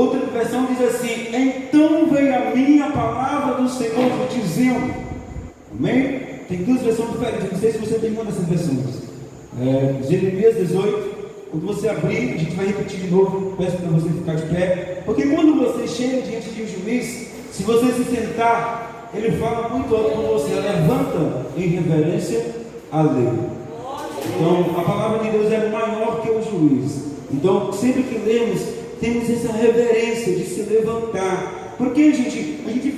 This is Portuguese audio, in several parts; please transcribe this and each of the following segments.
Outra versão diz assim: então veio a mim a palavra do Senhor dizendo. Amém? Tem duas versões diferentes, não sei se você tem uma dessas versões. Jeremias 18, quando você abrir, a gente vai repetir de novo, peço para você ficar de pé, porque quando você chega diante de um juiz, se você se sentar, ele fala muito alto com você, levanta em reverência à lei. Então, a palavra de Deus é maior que o juiz. Então, sempre que lemos, temos essa reverência de se levantar. Porque, a gente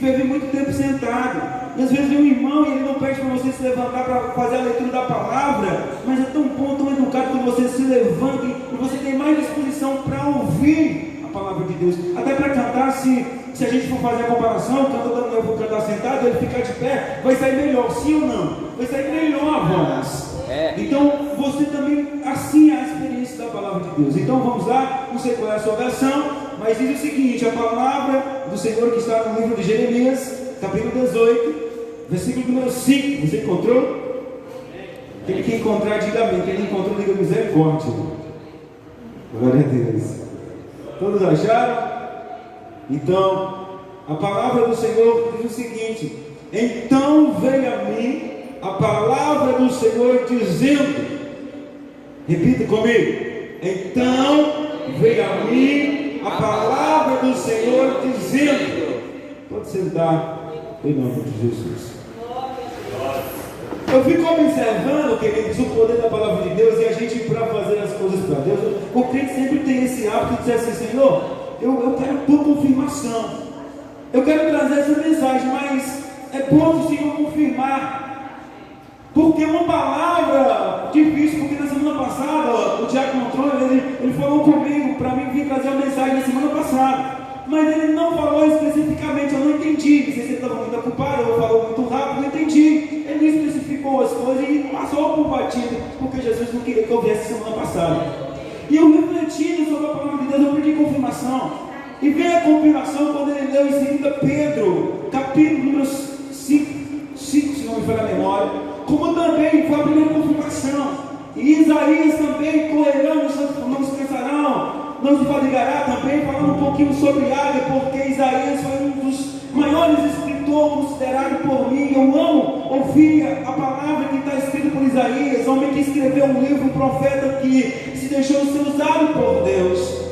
vive muito tempo sentado. E às vezes vem um irmão e ele não pede para você se levantar para fazer a leitura da palavra, mas é tão bom, tão educado que você se levante e você tem mais disposição para ouvir a palavra de Deus. Até para cantar, se a gente for fazer a comparação, o cantor Daniel for cantar sentado, ele ficar de pé, vai sair melhor, sim ou não? Vai sair melhor a voz. Então, você também, assim é a experiência da palavra de Deus. Então vamos lá, não sei qual é a sua versão, mas diz o seguinte: a palavra do Senhor que está no livro de Jeremias, capítulo 18, versículo número 5, você encontrou? Aquele que encontrar, diga amém. Quem não encontrou, diga misericórdia. Glória a Deus. Todos acharam? Então, a palavra do Senhor diz o seguinte: então veio a mim a palavra do Senhor dizendo, repita comigo: então veio a mim a palavra do Senhor dizendo. Pode sentar, em nome de Jesus. Eu fico observando, queridos, o poder da palavra de Deus, e a gente, para fazer as coisas para Deus, o crente sempre tem esse hábito de dizer assim: Senhor, eu quero tua confirmação, eu quero trazer essa mensagem, mas é bom o Senhor confirmar, porque uma palavra difícil, porque na semana passada o Diácono Antônio, ele falou comigo para mim vir trazer a mensagem na semana passada, mas ele não falou especificamente, eu não entendi, não sei se ele estava muito ocupado, ou falou muito rápido, não entendi, ele não especificou as coisas e passou por batido, porque Jesus não queria que eu viesse semana passada. E eu refletindo sobre a palavra de Deus, eu pedi confirmação, e veio a confirmação quando ele leu em 2 Pedro, capítulo número 5, se não me falha a memória, como também foi a primeira confirmação. E Isaías também, correrão, não se cansarão, não se fadigará, também falando um pouquinho sobre águia, porque Isaías foi um dos maiores escritores considerado por mim. Eu amo ouvir a palavra que está escrita por Isaías, homem que escreveu um livro, um profeta que se deixou ser usado por Deus.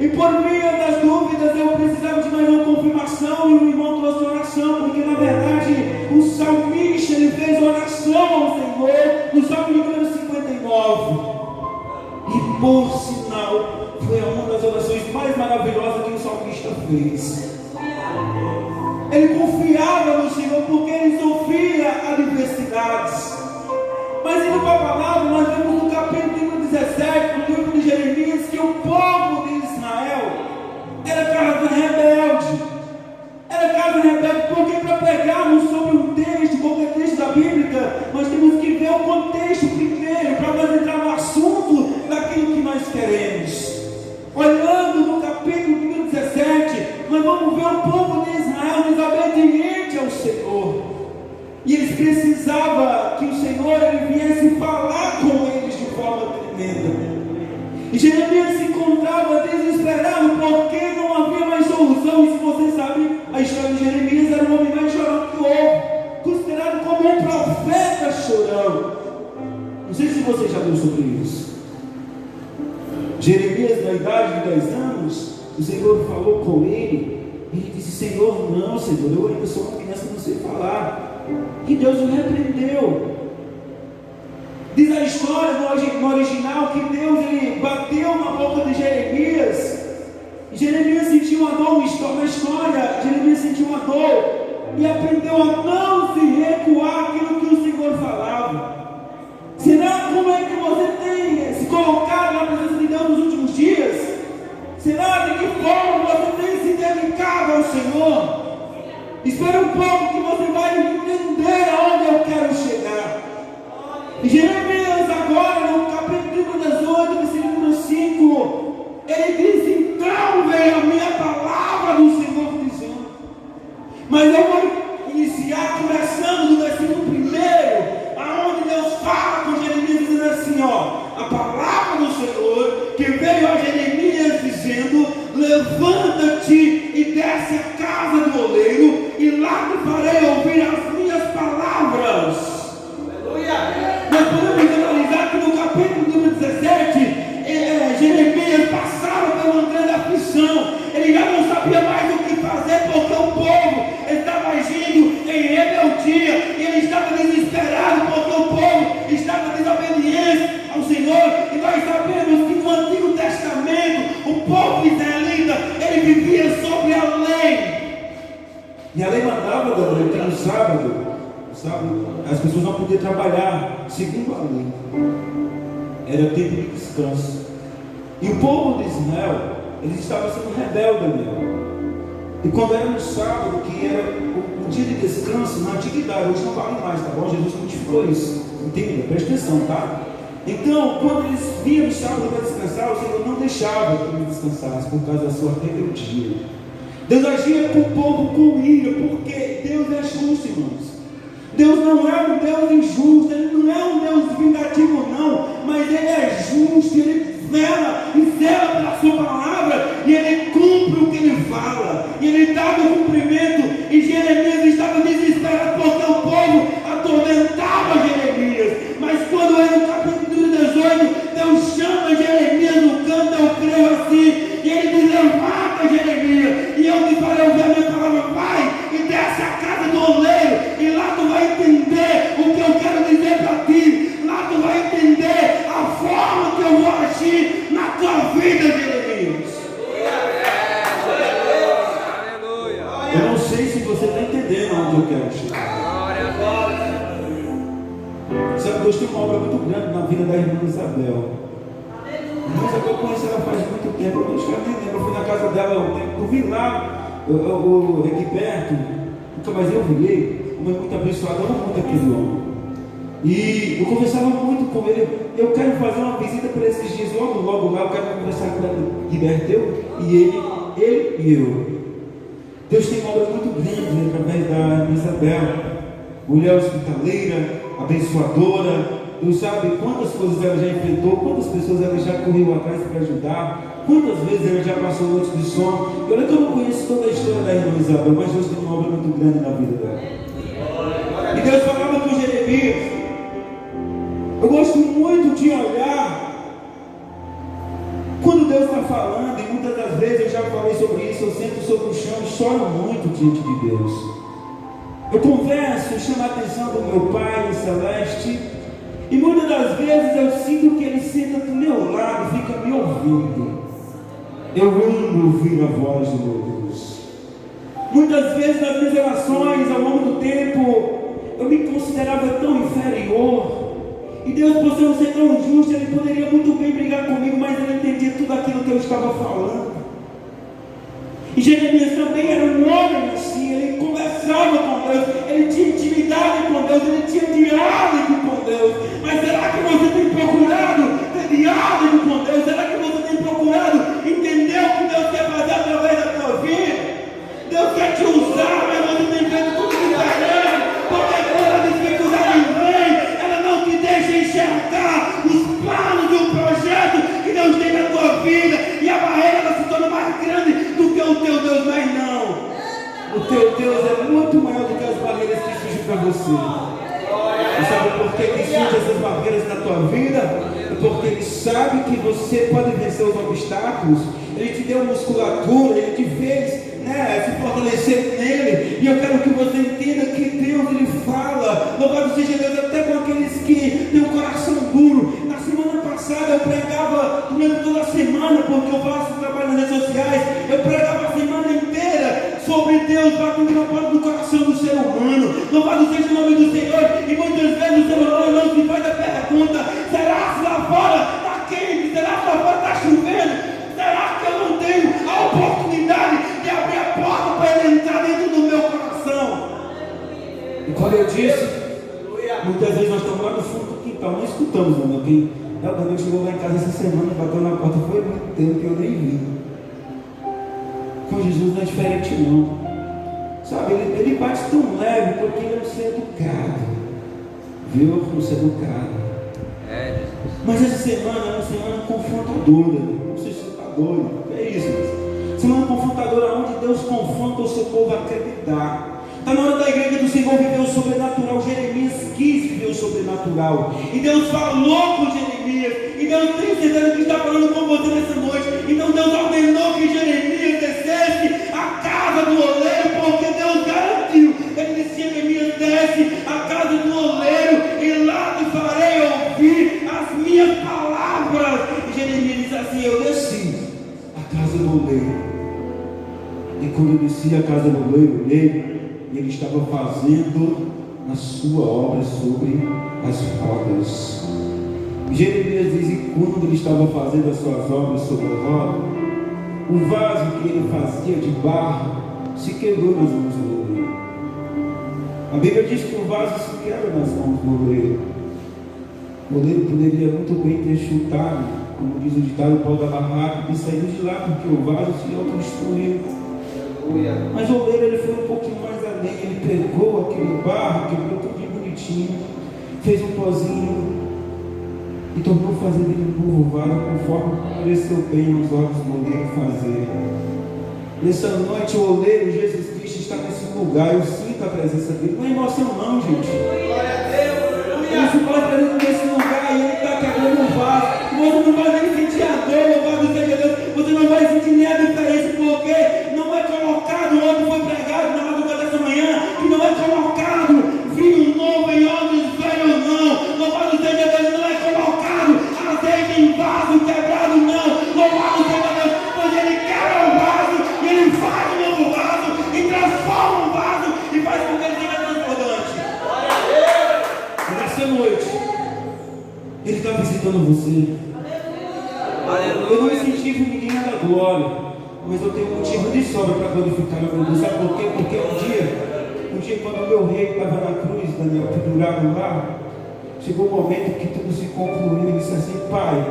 E por via das dúvidas eu precisava de mais uma confirmação, e o irmão trouxe oração, porque na verdade o salmista ele fez oração ao Senhor no Salmo número 59, e por sinal foi uma das orações mais maravilhosas que o salmista fez. Ele confiava no Senhor porque ele sofria adversidades. Mas indo para a palavra, nós vemos no capítulo 17, no livro de Jeremias, que o povo de Israel era casa rebelde. Era casa rebelde porque, para pegarmos sobre um texto, qualquer texto da Bíblia, nós temos que ver o contexto primeiro, para nós entrar no assunto daquilo que nós queremos. Olhando no capítulo número 17, nós vamos ver o povo de Israel desobediente ao Senhor. E eles precisavam que o Senhor ele viesse falar com eles de forma tremenda. E Jeremias se encontrava desesperado porque não havia mais solução. E se vocês sabem, a história de Jeremias era o homem mais chorão que houve, considerado como um profeta chorão. Não sei se você já leu sobre isso. Jeremias, na idade de 10 anos, o Senhor falou com ele. Ele disse: Senhor, não, Senhor, eu ainda sou uma criança, não sei falar. E Deus o repreendeu. Diz a história no original que Deus ele bateu na boca de Jeremias. Jeremias sentiu uma dor na história. Jeremias sentiu uma dor e aprendeu a não se recuar aquilo que o Senhor falava. Será como é que você tem se colocado na presença de Deus nos últimos dias? Será de que forma você tem se dedicado ao Senhor? Espera um pouco que você vai entender aonde eu quero chegar. Jeremias agora no capítulo 18, versículo 5, ele diz: então veio a minha palavra do Senhor dizendo. Mas eu vou iniciar começando do versículo 1, aonde Deus fala com Jeremias dizendo assim: a palavra do Senhor que veio a Jeremias dizendo: levanta e desce à casa do oleiro, e lá te farei ouvir as minhas palavras. Aleluia. Nós podemos analisar que no capítulo número 17, Jeremias passava por uma grande aflição. Ele já não sabia mais o que fazer, porque o povo estava agindo em rebeldia, e ele estava desesperado, porque o povo estava desobediente ao Senhor. E nós sabemos que no Antigo Testamento o povo israelita, ele vivia sobre a lei, e a lei mandava que no sábado as pessoas não podiam trabalhar segundo a lei, era tempo de descanso. E o povo de Israel, eles estavam sendo rebeldes mesmo. E quando era no sábado, que era o dia de descanso, na antiguidade, hoje não vale mais, tá bom? Jesus modificou isso, entenda, presta atenção, tá? Então, quando eles vinham no sábado para descansar, o Senhor não deixava que eles descansassem por causa da sua rebeldia. Deus agia com o povo com ira, porque Deus é justo, irmãos. Deus não é um Deus injusto, Ele não é um Deus vingativo, não, mas Ele é justo, Ele vela e zela pela sua palavra, e Ele cumpre o que Ele fala, e Ele dá o cumprimento. E Jeremias estava desesperado porque o povo atormentava Jeremias, mas quando é no capítulo 18, Deus chama Jeremias no canto, eu creio assim, e Ele diz: levanta, Jeremias, e eu te farei ouvir a minha palavra. Vai e desce a casa do oleiro, e lá tu vai entender o que eu quero dizer para ti. Lá tu vai entender a forma que eu vou agir na tua vida, Jeremias. Eu não sei se você está entendendo onde eu quero chegar. Sabe, Deus tem uma obra muito grande na vida da irmã Isabel. Mas eu conheci ela faz muito tempo, eu não nem lembro. Eu fui na casa dela um tempo, eu vi lá, aqui perto, nunca mais eu vi, uma muito abençoada, eu amo muito aquele homem. E eu conversava muito com ele. Eu quero fazer uma visita para esses dias, logo lá, eu quero conversar com o Liberteu, e ele e eu. Deus tem uma obra muito grande através da Isabel, mulher hospitaleira, abençoadora. Deus sabe quantas coisas ela já enfrentou, quantas pessoas ela já correu atrás para ajudar, quantas vezes ela já passou noites de sono. E olha que eu não conheço toda a história da irmã Isabel, mas Deus tem uma obra muito grande na vida dela. E Deus falava com Jeremias. Eu gosto muito de olhar quando Deus está falando, e muitas das vezes eu já falei sobre isso, eu sento sobre o chão e choro muito diante de Deus. Eu converso, chamo a atenção do meu Pai Celeste, e muitas das vezes eu sinto que Ele senta do meu lado, fica me ouvindo. Eu amo ouvir a voz do meu Deus. Muitas vezes nas minhas relações, ao longo do tempo, eu me considerava tão inferior. E Deus, por ser tão justo, Ele poderia muito bem brigar comigo, mas Ele entendia tudo aquilo que eu estava falando. E Jeremias também era um homem assim, ele conversava com Deus, ele tinha intimidade com Deus, ele tinha diálogo com Deus. Mas será que você tem procurado ter diálogo com Deus? Será que você tem procurado entender o que Deus quer fazer através da tua vida? Deus quer te usar, mas você tem feito tudo diferente, porque quando a dificuldade vem, ela não te deixa enxergar os planos do projeto que Deus tem na tua vida, e a barreira ela se torna mais grande do que o teu Deus. Mas não, o teu Deus é muito maior do que as barreiras que surgem para você. E sabe por que surgem essas barreiras na tua vida? É porque Ele sabe que você pode vencer os obstáculos. Ele te deu musculatura, Ele te fez se fortalecer nele. E eu quero que você entenda que Deus, Ele fala. Louvado seja Deus, até com aqueles que têm um coração duro. Na semana passada eu pregava durante toda a semana, porque eu faço trabalho nas redes sociais. Eu pregava a semana inteira sobre Deus batendo na porta do coração do ser humano. Louvado seja o nome do Senhor. E muitas vezes o ser humano não se faz a pergunta: será que lá fora está quente? Será que lá fora está chovendo? Será que eu não tenho a oportunidade de abrir a porta para Ele entrar dentro do meu coração? E como eu disse, muitas vezes nós estamos lá no fundo do quintal, não escutamos, não. Quem Daniel chegou lá em casa essa semana, bateu na porta, foi muito tempo que eu nem vi. Com Jesus não é diferente, não. Sabe, ele bate tão leve porque ele é um ser educado. Viu? Um ser educado. Mas essa semana é uma semana confrontadora. Não sei se você está doido. É isso. Semana confrontadora onde Deus confronta acreditar. Está na hora da igreja do Senhor viver o sobrenatural. Jeremias quis viver o sobrenatural. E Deus falou com Jeremias. E Deus tem certeza que está falando com você nessa noite. Então Deus ordenou que Jeremias descesse a casa do oleiro, porque Deus garantiu. Ele disse: Jeremias, desce a casa do oleiro e lá te farei ouvir as minhas palavras. E Jeremias disse assim: eu desci a casa do oleiro. E quando eu desci a casa do oleiro, ele estava fazendo a sua obra sobre as rodas. Jeremias diz: e quando ele estava fazendo as suas obras sobre a roda, o vaso que ele fazia de barro se quebrou nas mãos do oleiro. A Bíblia diz que o vaso se quebra nas mãos do oleiro. O oleiro poderia muito bem ter chutado, como diz o ditado, o pau da barraca, e saído de lá, porque o vaso se autodestruiu. Mas o oleiro, ele foi um pouquinho mais além. Ele pegou aquele barro, quebrou tudo de bonitinho, fez um pozinho e tornou fazer dele um novo vaso, conforme pareceu bem aos olhos do oleiro fazer. Nessa noite o oleiro, Jesus Cristo, está nesse lugar. Eu sinto a presença dele. Não é emoção não, gente. Ele ficou presente nesse lugar e ele está quebrando o vaso. Você não vai nem sentir a dor, louvado seja Deus. Você não vai sentir nem a diferença, porque não é colocado, ontem foi pregado na madrugada dessa manhã, que não é colocado vinho novo em odres velhos, não. Louvado seja Deus, não é colocado azeite em vaso quebrado, não. Louvado seja Deus, pois ele quebra o vaso e ele faz um novo vaso e transforma o vaso e faz com que ele seja transbordante. Nessa noite, ele está visitando você. Eu não incentivo ninguém a dar glória, mas eu tenho um motivo de sobra para glorificar a meu Deus. Sabe por quê? Porque um dia quando o meu rei estava na cruz, Daniel, pendurado lá, chegou um momento que tudo se concluiu. Ele disse assim: Pai,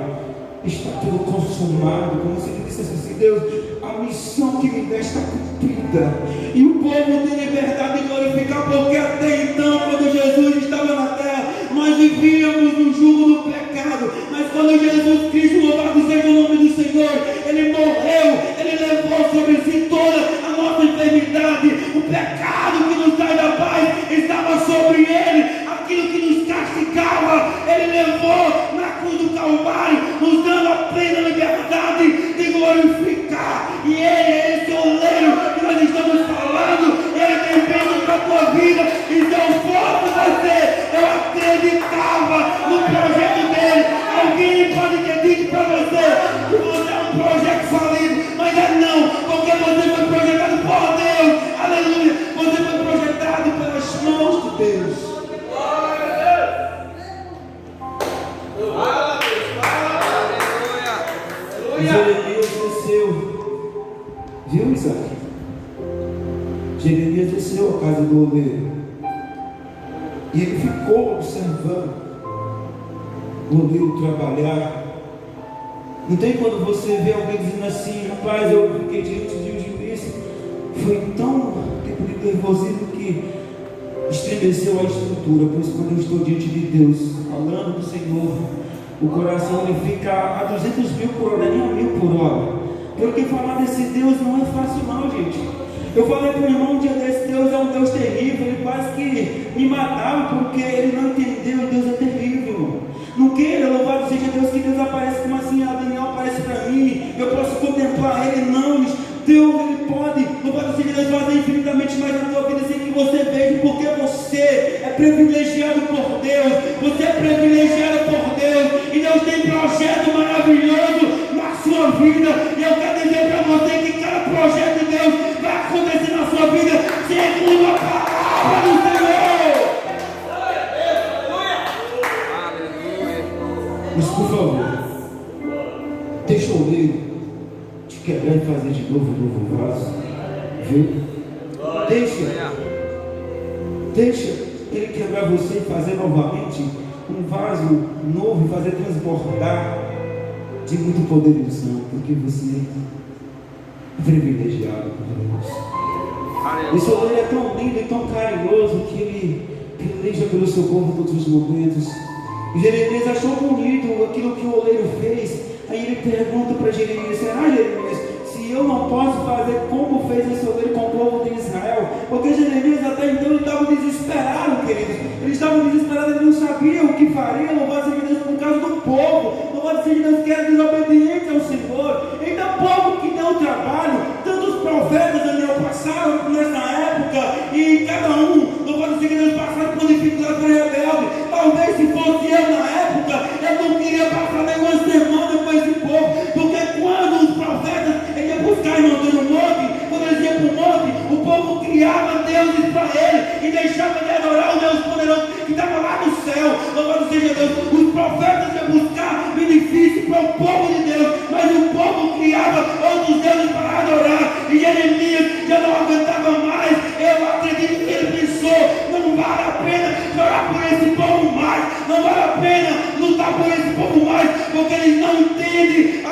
está tudo consumado. Como se ele dissesse assim: Deus, a missão que me deste está cumprida. E o povo tem liberdade de glorificar, porque até então, quando Jesus estava na terra, nós vivíamos no jugo do pecado. Mas quando Jesus Cristo, louvado seja o nome do Senhor, ele morreu, ele levou sobre si toda a nossa enfermidade. O pecado que nos traz da paz estava sobre ele. Aquilo que nos castigava, ele levou na cruz do Calvário, nos dando a plena liberdade de glorificar. E ele é esse oleiro que nós estamos falando. Ele tem feito para a tua vida. E se eu fosse você, eu acreditava no projeto dele. Alguém pode ter dito para você que você é um projeto falido, mas é não, porque você foi projetado por Deus. Aleluia. Você foi projetado pelas mãos de Deus. Jeremias desceu, viu, Isaac? Jeremias desceu à casa do oleiro e ele ficou observando o oleiro trabalhar. Então, quando você vê alguém dizendo assim: rapaz, eu fiquei diante de um juiz, foi tão tempo de nervosismo que estremeceu a estrutura. Pois quando eu estou diante de Deus, falando do Senhor, o coração ele fica a 200 mil por hora, nem a 1000 por hora. Porque falar desse Deus não é fácil não, gente. Eu falei para o irmão um dia desse: Deus é um Deus terrível. Ele quase que me matava, porque ele não entendeu. Deus é terrível, irmão. Não queira, louvado seja Deus, que Deus aparece como assim: Daniel aparece para mim, eu posso contemplar ele. Não, Deus, ele pode, louvado seja Deus, fazer infinitamente mais na tua vida sem que você veja, porque você é privilegiado por Deus. Você é privilegiado por Deus, e Deus tem projeto maravilhoso na sua vida. E eu quero dizer para você que cada projeto de Deus vai acontecer na sua vida segundo a palavra do Senhor. Mas por favor, deixa o oleiro te quebrar e fazer de novo um novo vaso, viu? Deixa ele quebrar você e fazer novamente um vaso novo e fazer transbordar de muito poder do santo, porque você é privilegiado por Deus. Esse oleiro é tão lindo e tão carinhoso que ele peleja pelo seu povo em todos os momentos. E Jeremias achou bonito aquilo que o oleiro fez. Aí ele pergunta para Jeremias: será, Jeremias, se eu não posso fazer como fez esse oleiro com o povo de Israel?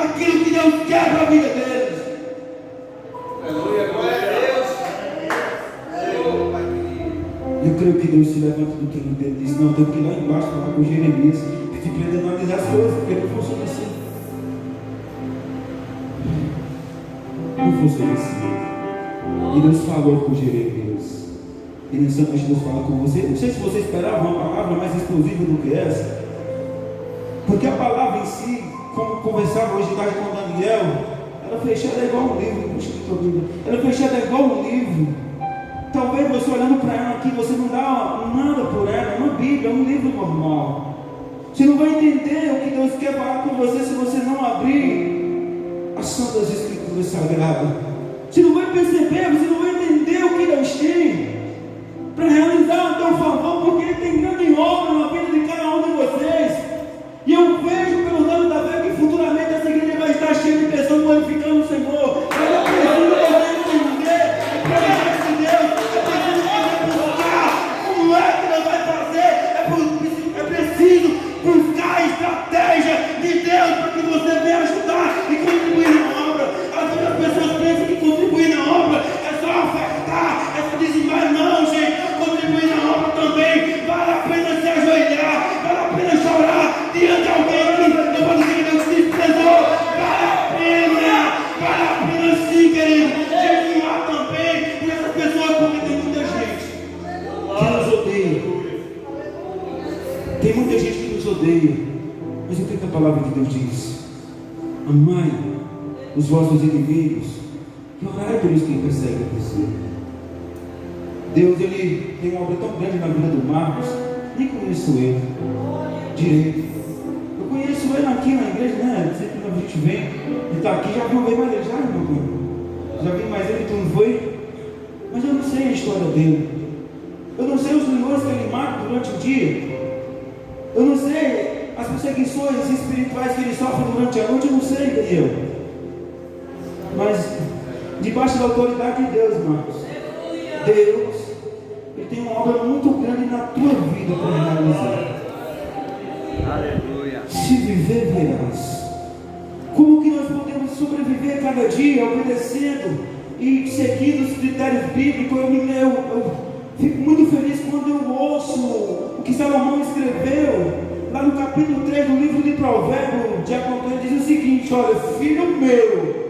aquilo que Deus quer para a vida deles. Aleluia, glória a Deus. Eu creio que Deus se levanta do trono dele e diz: não, eu tenho que ir lá embaixo falar com Jeremias, pedir para ele analisar as coisas, porque não funciona assim. Não funciona assim. E Deus falou com Jeremias. E nessa noite Deus fala com você. Não sei se você esperava uma palavra mais explosiva do que essa, porque a palavra em si, como conversava hoje de tarde com Daniel, ela fechada igual um livro. Ela fechada igual um livro. Talvez você olhando para ela aqui, você não dá nada por ela. É uma Bíblia, é um livro normal. Você não vai entender o que Deus quer falar com você se você não abrir as Santas Escrituras Sagradas. Você não vai perceber, você não vai entender o que Deus tem para realizar o teu favor, porque Ele tem grande obra na vida de cada um de vocês. E eu vejo pelo nome da fé que futuramente essa igreja vai estar cheia de pessoas glorificando o Senhor. Mas eu preciso você entender a presença de Deus. Eu preciso buscar como é que Deus vai fazer. É preciso buscar a estratégia de Deus para que você venha ajudar e contribuir na obra. As outras pessoas pensam que contribuir na obra é só ofertar, é só dizimar. Não, gente, contribuir na obra também vale a pena se ajoelhar, vale a pena chorar diante de alguém que não pode dizer que Deus se desprezou. Vale a pena sim, querido, jejuar também por essas pessoas, porque tem muita gente que nos odeia. Tem muita gente que nos odeia. Mas o que a palavra de Deus diz? Amai os vossos inimigos e orai pelos que perseguem você. Deus, Ele tem uma obra tão grande na vida do Marcos. Nem conheço ele direito. Eu conheço ele aqui na igreja, né? Sempre quando a gente vem, ele está aqui, já viu bem mais ele, já, irmão? Já vi mais ele, tu não foi? Mas eu não sei a história dele. Eu não sei os leões que ele mata durante o dia. Eu não sei as perseguições espirituais que ele sofre durante a noite. Eu não sei, Daniel. Mas debaixo da autoridade de Deus, Marcos, Deus, Ele tem uma obra muito grande na tua vida para realizar. Aleluia. Se viver, verás. Como que nós podemos sobreviver cada dia obedecendo e seguindo os critérios bíblicos? Eu fico muito feliz quando eu ouço o que Salomão escreveu lá no capítulo 3 do livro de Provérbios. Diácono Antônio diz o seguinte: olha, filho meu,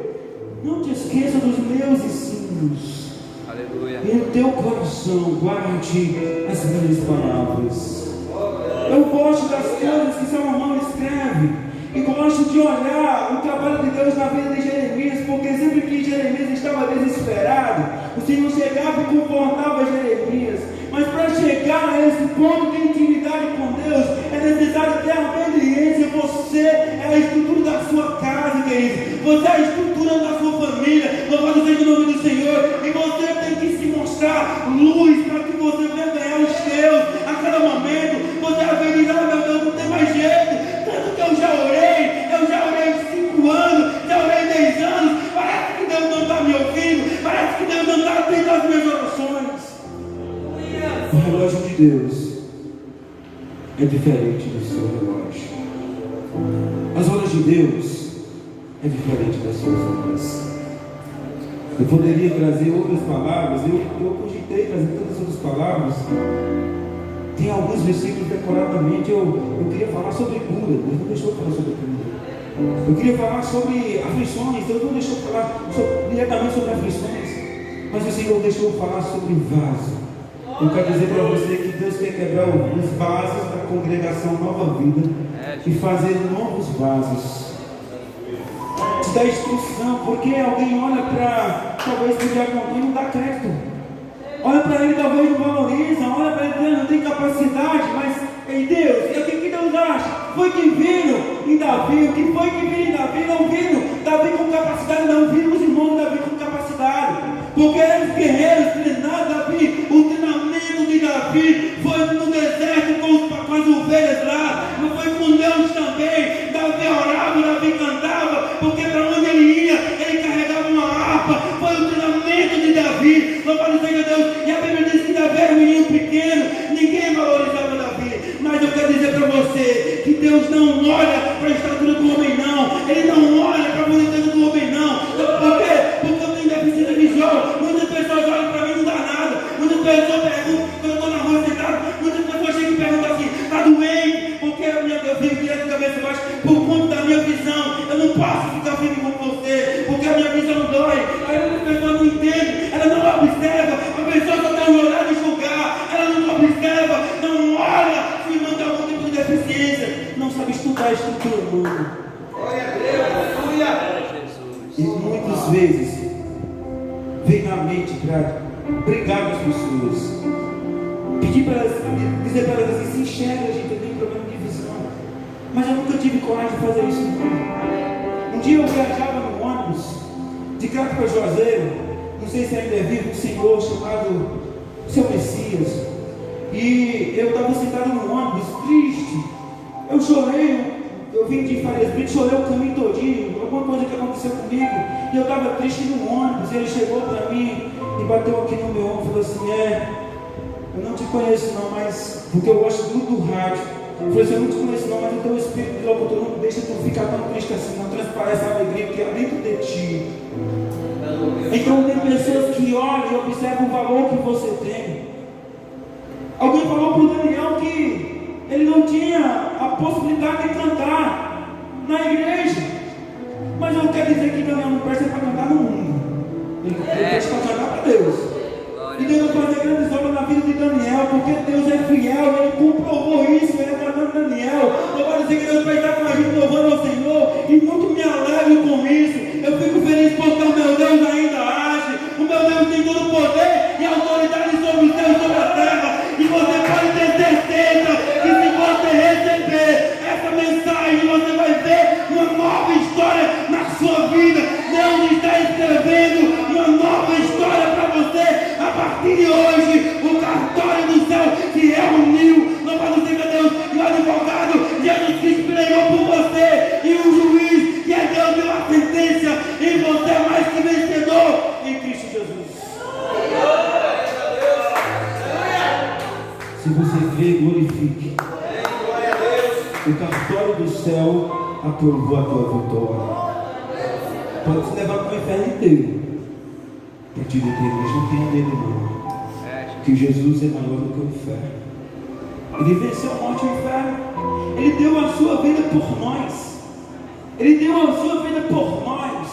não te esqueça dos meus ensinos. Aleluia. E no teu coração guarde as minhas palavras. Eu gosto das coisas que Salomão escreve. E gosto de olhar o trabalho de Deus na vida de Jeremias, porque sempre que Jeremias estava desesperado, o Senhor chegava e confortava Jeremias. Mas para chegar a esse ponto de intimidade com Deus, é necessário ter a obediência. Você é a estrutura da sua casa, querido. Você é a estrutura da sua família. Louvado seja o nome do Senhor. E você tem que se mostrar luz para que você venha ganhar os teus a cada momento. Você vai dizer: ah, meu Deus, não tem mais jeito. Tanto que eu já orei 5 anos, já orei 10 anos. Parece que Deus não está me ouvindo. Parece que Deus não está atento às minhas orações. O relógio de Deus é diferente do seu relógio. As horas de Deus é diferente das suas horas. Eu poderia trazer outras palavras. Eu cogitei trazer todas as outras palavras. Tem alguns versículos decoradamente. Eu queria falar sobre cura. Deus não deixou eu falar sobre cura. Eu queria falar sobre aflições. Deus não deixou eu falar diretamente sobre aflições. Mas o Senhor deixou eu falar sobre vaso. Eu quero dizer para você que Deus quer quebrar os vasos da congregação Nova Vida e fazer novos vasos. Te dá instrução, porque alguém olha para, talvez, para o diácono Antônio e não dá crédito. Olha para ele, talvez não valoriza. Olha para ele, não tem capacidade. Mas em Deus, e o que Deus acha? Foi que viram em Davi. O que foi que viram em Davi? Não viram Davi com capacidade, não viram os irmãos de Davi com capacidade. Porque eram os guerreiros treinados. Davi, o treinamento de Davi foi no deserto com as ovelhas lá. Não foi com Deus também. Davi orava, Davi cantava. Porque para onde ele ia, ele carregava uma harpa. Foi o treinamento de Davi. Louvado seja Deus. E a Bíblia diz que Davi era um menino pequeno. Ninguém valorizava Davi. Mas eu quero dizer para você que Deus não olha para a estatura do homem, não. Ele não olha pessoas perguntam, quando eu estou na rua sentado, muitas pessoas chegam e perguntam assim: está doente? Porque eu vivo direto de cabeça baixa por conta da minha visão. Eu não posso ficar firme com você, porque a minha visão dói. Aí a pessoa não entende, ela não observa, a pessoa só tem um olhar de julgar, ela não observa, não olha se manda algum tipo de deficiência, não sabe estudar a estrutura humana. Glória a Deus, aleluia. E muitas vezes vem na mente para brigar com as pessoas, pedir para elas, dizer para elas assim: se enxerga, gente, eu tenho problema de visão. Mas eu nunca tive coragem de fazer isso não. Um dia eu viajava no ônibus de Crato para Juazeiro, não sei se ainda é vivo, um senhor chamado Seu Messias, e eu estava sentado no ônibus triste. Eu chorei, eu vim de Farias Brito, chorei o caminho todinho, alguma coisa que aconteceu comigo, e eu estava triste no ônibus. E ele chegou para mim e bateu aqui no meu ombro e falou assim: eu não te conheço não, mas porque eu gosto muito do rádio. Eu falei assim: eu não te conheço não, mas o teu espírito de locutor não deixa tu ficar tão triste assim, não transparece a alegria que há dentro de ti. Então tem pessoas que olham e observam o valor que você tem. Alguém falou para o Daniel que ele não tinha a possibilidade de cantar na igreja, mas eu quero dizer que Daniel não presta para cantar no mundo, ele presta para cantar para Deus. E Deus vai fazer grandes obras na vida de Daniel, porque Deus é fiel, ele comprovou isso, ele está dando Daniel. Eu vou dizer que Deus vai estar com a gente louvando ao Senhor, e muito me alegro com isso. Eu fico feliz porque o meu Deus ainda age, o meu Deus tem todo o poder e autoridade sobre o céu e sobre a terra. E você pode ter certeza que se você receber essa mensagem, você vai ver uma nova história na sua vida. Deus está escrevendo uma nova história para você. A partir de hoje, o cartório do céu se reuniu. Louvado seja Deus, e o advogado Jesus Cristo peleou por você, e o juiz, que é Deus, deu a sentença, e você é mais que vencedor em Cristo Jesus. Se você crê, glorifique. O cartório do céu aprovou a tua vitória. Pode se levar para o inferno inteiro. A partir de Deus, não tenha medo não. Que Jesus é maior do que o inferno. Ele venceu a morte e o inferno. Ele deu a sua vida por nós. Ele deu a sua vida por nós.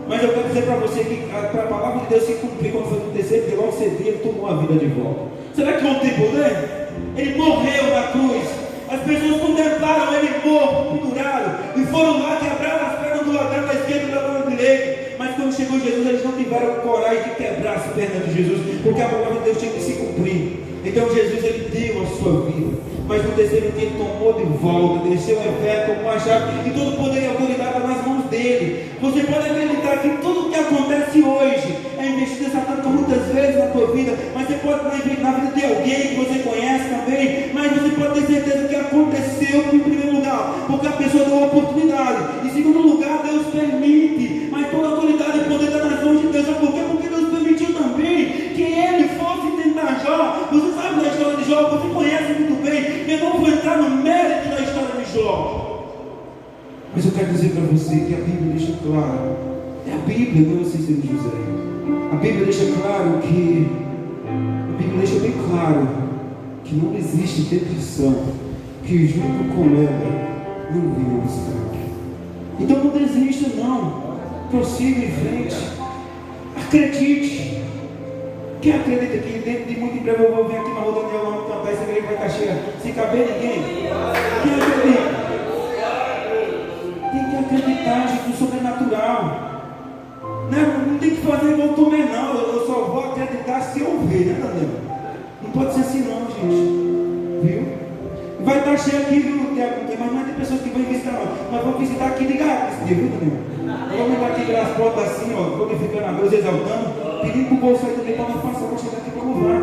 Mas eu quero dizer para você que para a palavra de Deus se cumprir quando foi no terceiro dia, logo cedinho ele tomou a vida de volta. Será que não tem poder? Ele morreu na cruz. As pessoas contemplaram ele morto, pendurado, e foram lá quebrar as pernas do ladrão da esquerda e da mão da direita. Mas quando chegou Jesus, eles não tiveram coragem de quebrar as pernas de Jesus, porque a palavra de Deus tinha que se cumprir. Então Jesus, ele deu a sua vida, mas no terceiro dia ele tomou de volta, desceu o inferno, tomou a chave, e todo o poder e autoridade está nas mãos dele. Você pode acreditar que tudo o que acontece hoje é investida satânica muitas vezes na tua vida, mas você pode estar na vida de alguém que você conhece também, mas você pode ter certeza que aconteceu em primeiro lugar, porque a pessoa deu a oportunidade. Em segundo lugar, Deus permite, mas toda a autoridade e poder está nas mãos de Deus. Sabe por quê? Porque Deus permitiu também que ele fosse tentar Jó. Você sabe da história de Jó, você conhece muito bem. Eu não vou entrar no mérito da história de Jó, mas eu quero dizer para você que a Bíblia deixa claro, é a Bíblia, não é o Cícero José. A Bíblia deixa claro que, a Bíblia deixa bem claro que não existe tentação que junto com ela não venha um escape. Então não desista não, prossiga em frente, acredite. Quem acredita que dentro de muito em breve eu vou vir aqui na Rua Daniel, vamos cantar, essa igreja vai estar cheia, sem caber ninguém? Quem acredita? Tem que acreditar, gente, no sobrenatural. Não tem que fazer igual Tomé não, eu só vou acreditar se eu ver, né, Daniel? Não pode ser assim não, gente. Viu? Vai estar cheio aqui, viu? Mas não é de pessoas que vão visitar não. Nós vamos visitar aqui de gás, viu, Daniel? Nós vamos entrar aqui pelas portas assim, ó, glorificando a Deus, exaltando, pedindo para o bolso aí também para nós passar, para chegar aqui para louvar.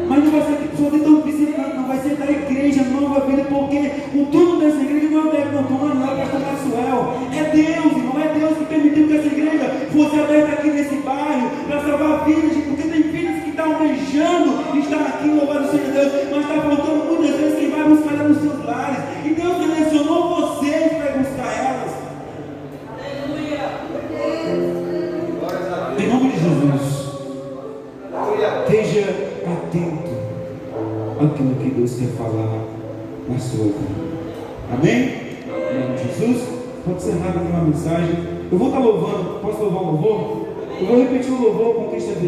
Mas não vai ser que só de tão visitando, não vai ser da igreja Nova Vida, porque o dono dessa igreja não é o Deco Antônio, não é o pastor Maxwell. É Deus, irmão, é Deus que permitiu que essa igreja fosse aberta aqui nesse bairro, para salvar vidas, porque tem vidas que estão almejando estar aqui, louvado seja Deus, mas está faltando muitas vezes quem vai buscar ela nos seus lares. E Deus selecionou vocês para buscar elas. Em nome de Jesus, esteja atento àquilo que Deus quer falar na sua vida. Amém? Em nome de Jesus. Pode ser rápido uma mensagem. Eu vou estar louvando. Posso louvar o louvor? Eu vou repetir o louvor com quem está